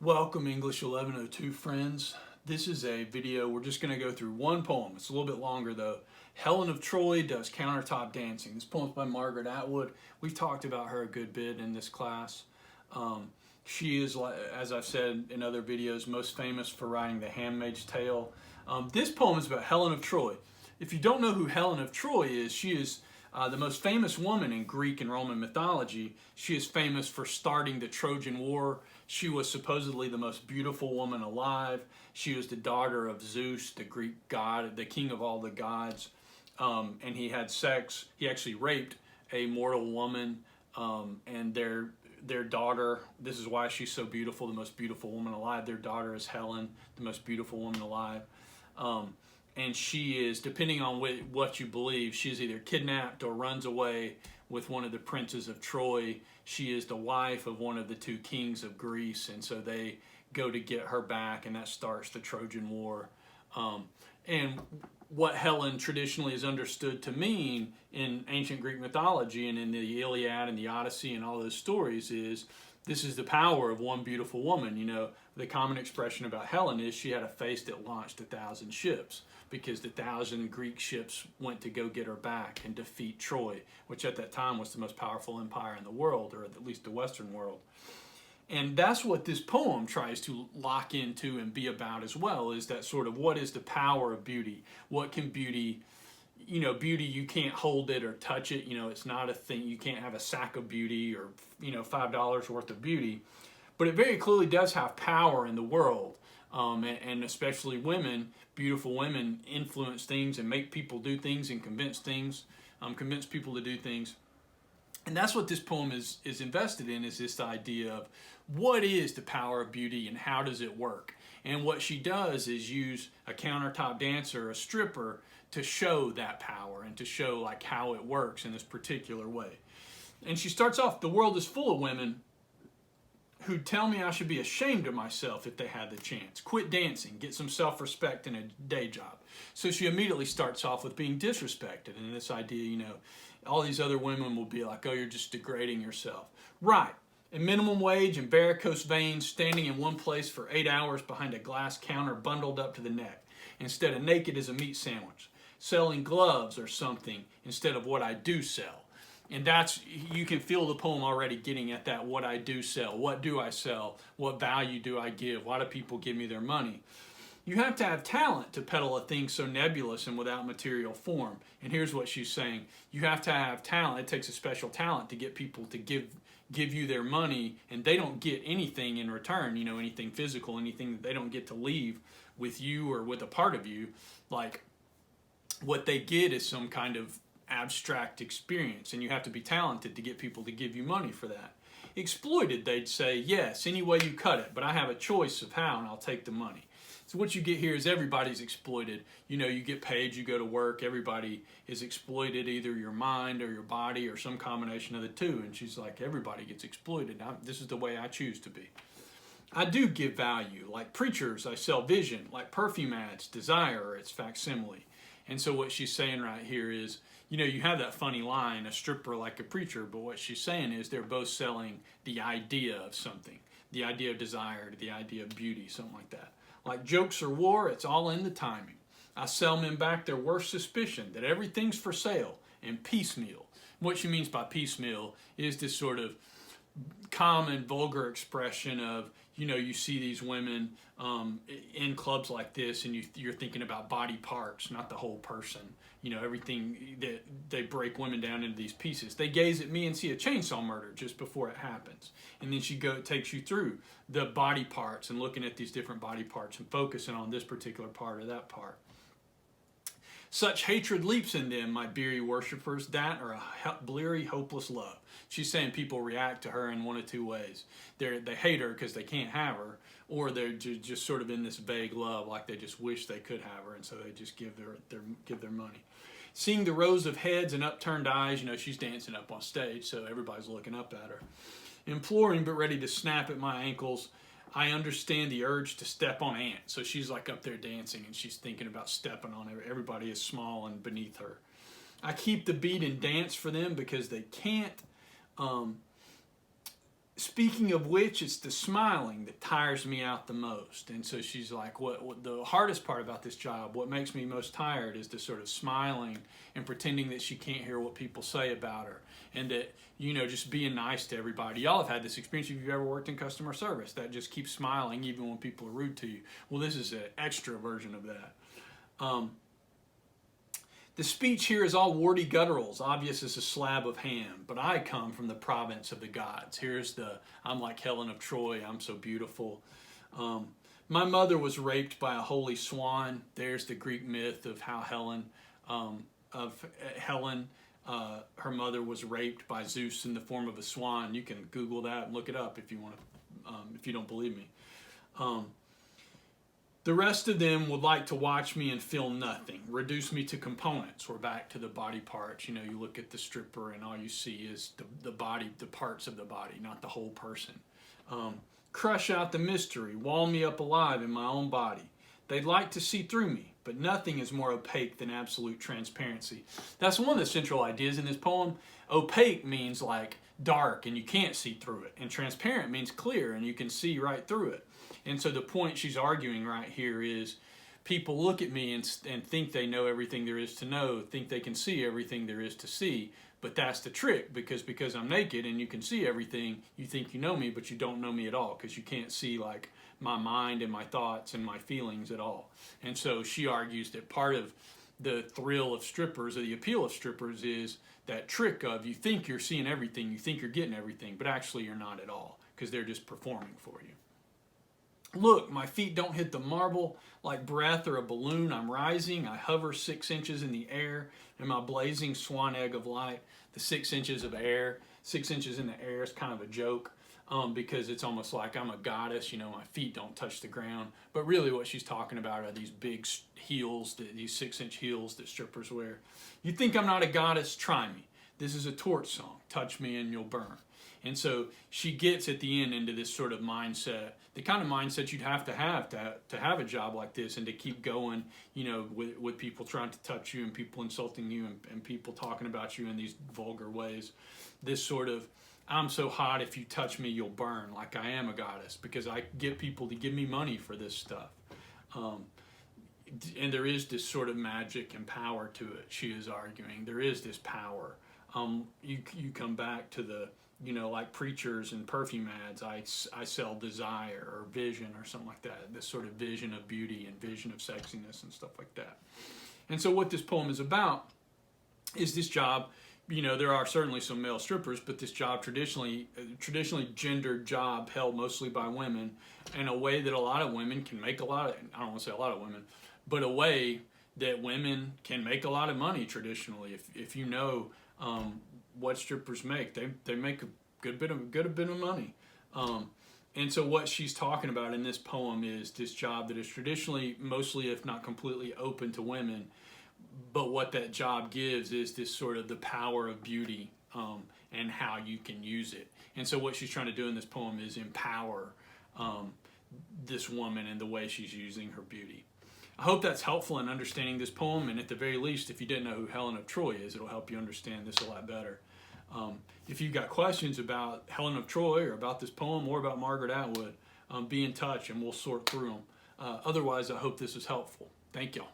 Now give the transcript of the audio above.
Welcome English 1102 friends. This is a video, we're just going to go through one poem. It's a little bit longer though. Helen of Troy does countertop dancing. This poem's by Margaret Atwood. We've talked about her a good bit in this class. She is, as I've said in other videos, most famous for writing The Handmaid's Tale. This poem is about Helen of Troy. If you don't know who Helen of Troy is, she is the most famous woman in Greek and Roman mythology. She is famous for starting the Trojan War. She was supposedly the most beautiful woman alive. She was the daughter of Zeus, the Greek god, the king of all the gods. And he had sex. He actually raped a mortal woman, and their daughter, this is why she's so beautiful, the most beautiful woman alive. Their daughter is Helen, the most beautiful woman alive. And she is, depending on what you believe, she is either kidnapped or runs away with one of the princes of Troy. She is the wife of one of the two kings of Greece, and so they go to get her back, and that starts the Trojan War. And what Helen traditionally is understood to mean in ancient Greek mythology and in the Iliad and the Odyssey and all those stories is this is the power of one beautiful woman. You know, the common expression about Helen is she had a face that launched 1,000 ships, because the 1,000 Greek ships went to go get her back and defeat Troy, which at that time was the most powerful empire in the world, or at least the Western world. And that's what this poem tries to lock into and be about as well, is that sort of what is the power of beauty? What can beauty, beauty, you can't hold it or touch it. It's not a thing. You can't have a sack of beauty or, $5 worth of beauty. But it very clearly does have power in the world. And especially women, beautiful women influence things and make people do things and convince people to do things. And that's what this poem is invested in, is this idea of what is the power of beauty and how does it work? And what she does is use a countertop dancer, a stripper, to show that power and to show like how it works in this particular way. And she starts off, the world is full of women who tell me I should be ashamed of myself if they had the chance. Quit dancing, get some self-respect and a day job. So she immediately starts off with being disrespected, and this idea, all these other women will be like, oh, you're just degrading yourself. Right. And minimum wage and varicose veins, standing in one place for 8 hours behind a glass counter bundled up to the neck, instead of naked as a meat sandwich. Selling gloves or something instead of what I do sell. And that's, you can feel the poem already getting at that, what I do sell, what do I sell, what value do I give, why do people give me their money. You have to have talent to peddle a thing so nebulous and without material form. And here's what she's saying, you have to have talent. It takes a special talent to get people to give you their money, and they don't get anything in return, anything physical, anything that they don't get to leave with you or with a part of you. Like, what they get is some kind of abstract experience, and you have to be talented to get people to give you money for that. Exploited, they'd say, yes, any way you cut it, but I have a choice of how, and I'll take the money. So what you get here is everybody's exploited. You get paid, you go to work, everybody is exploited, either your mind or your body or some combination of the two. And she's like, everybody gets exploited. This is the way I choose to be. I do give value. Like preachers, I sell vision. Like perfume ads, desire or its facsimile. And so what she's saying right here is, you have that funny line, a stripper like a preacher, but what she's saying is they're both selling the idea of something, the idea of desire, the idea of beauty, something like that. Like jokes or war, it's all in the timing. I sell men back their worst suspicion that everything's for sale and piecemeal. What she means by piecemeal is this sort of common vulgar expression of, you see these women in clubs like this, and you're thinking about body parts, not the whole person. Everything that they break women down into these pieces. They gaze at me and see a chainsaw murder just before it happens. And then she takes you through the body parts and looking at these different body parts and focusing on this particular part or that part. Such hatred leaps in them, my beery worshippers, that or a bleary, hopeless love. She's saying people react to her in one of two ways. They hate her because they can't have her, or they're just sort of in this vague love, like they just wish they could have her, and so they just give their money. Seeing the rows of heads and upturned eyes, she's dancing up on stage, so everybody's looking up at her. Imploring but ready to snap at my ankles, I understand the urge to step on ants. So she's like up there dancing and she's thinking about stepping on everybody is small and beneath her. I keep the beat and dance for them because they can't speaking of which, it's the smiling that tires me out the most. And so she's like, what the hardest part about this job, what makes me most tired is the sort of smiling and pretending that she can't hear what people say about her. And that, just being nice to everybody. Y'all have had this experience if you've ever worked in customer service, that just keeps smiling even when people are rude to you. Well, this is an extra version of that. The speech here is all warty gutturals, obvious as a slab of ham, but I come from the province of the gods. I'm like Helen of Troy, I'm so beautiful. My mother was raped by a holy swan. There's the Greek myth of how Helen, her mother was raped by Zeus in the form of a swan. You can Google that and look it up if you want to, if you don't believe me. The rest of them would like to watch me and feel nothing, reduce me to components. We're back to the body parts. You look at the stripper and all you see is the body, the parts of the body, not the whole person. Crush out the mystery, wall me up alive in my own body. They'd like to see through me, but nothing is more opaque than absolute transparency. That's one of the central ideas in this poem. Opaque means like dark and you can't see through it, and transparent means clear and you can see right through it. And so the point she's arguing right here is people look at me and think they know everything there is to know, think they can see everything there is to see, but that's the trick, because I'm naked and you can see everything, you think you know me, but you don't know me at all, because you can't see like my mind and my thoughts and my feelings at all. And so she argues that part of the thrill of strippers, or the appeal of strippers, is that trick of you think you're seeing everything, you think you're getting everything, but actually you're not at all, because they're just performing for you. Look, my feet don't hit the marble like breath or a balloon. I'm rising. I hover 6 inches in the air in my blazing swan egg of light. The 6 inches of air, 6 inches in the air is kind of a joke because it's almost like I'm a goddess. My feet don't touch the ground. But really what she's talking about are these big heels, these 6-inch heels that strippers wear. You think I'm not a goddess? Try me. This is a torch song. Touch me and you'll burn. And so she gets at the end into this sort of mindset, the kind of mindset you'd have to have a job like this and to keep going, with people trying to touch you and people insulting you and people talking about you in these vulgar ways. This sort of, I'm so hot, if you touch me, you'll burn, like I am a goddess, because I get people to give me money for this stuff. And there is this sort of magic and power to it, she is arguing. There is this power. You come back to the, like preachers and perfume ads, I sell desire or vision or something like that, this sort of vision of beauty and vision of sexiness and stuff like that. And so what this poem is about is this job, there are certainly some male strippers, but this job traditionally gendered job held mostly by women, in a way that a lot of women can make I don't want to say a lot of women, but a way that women can make a lot of money traditionally. If what strippers make, they make a good bit of money. And so what she's talking about in this poem is this job that is traditionally, mostly if not completely, open to women, but what that job gives is this sort of the power of beauty and how you can use it. And so what she's trying to do in this poem is empower this woman in the way she's using her beauty. I hope that's helpful in understanding this poem, and at the very least, if you didn't know who Helen of Troy is, it'll help you understand this a lot better. If you've got questions about Helen of Troy or about this poem or about Margaret Atwood, be in touch and we'll sort through them. Otherwise, I hope this is helpful. Thank y'all.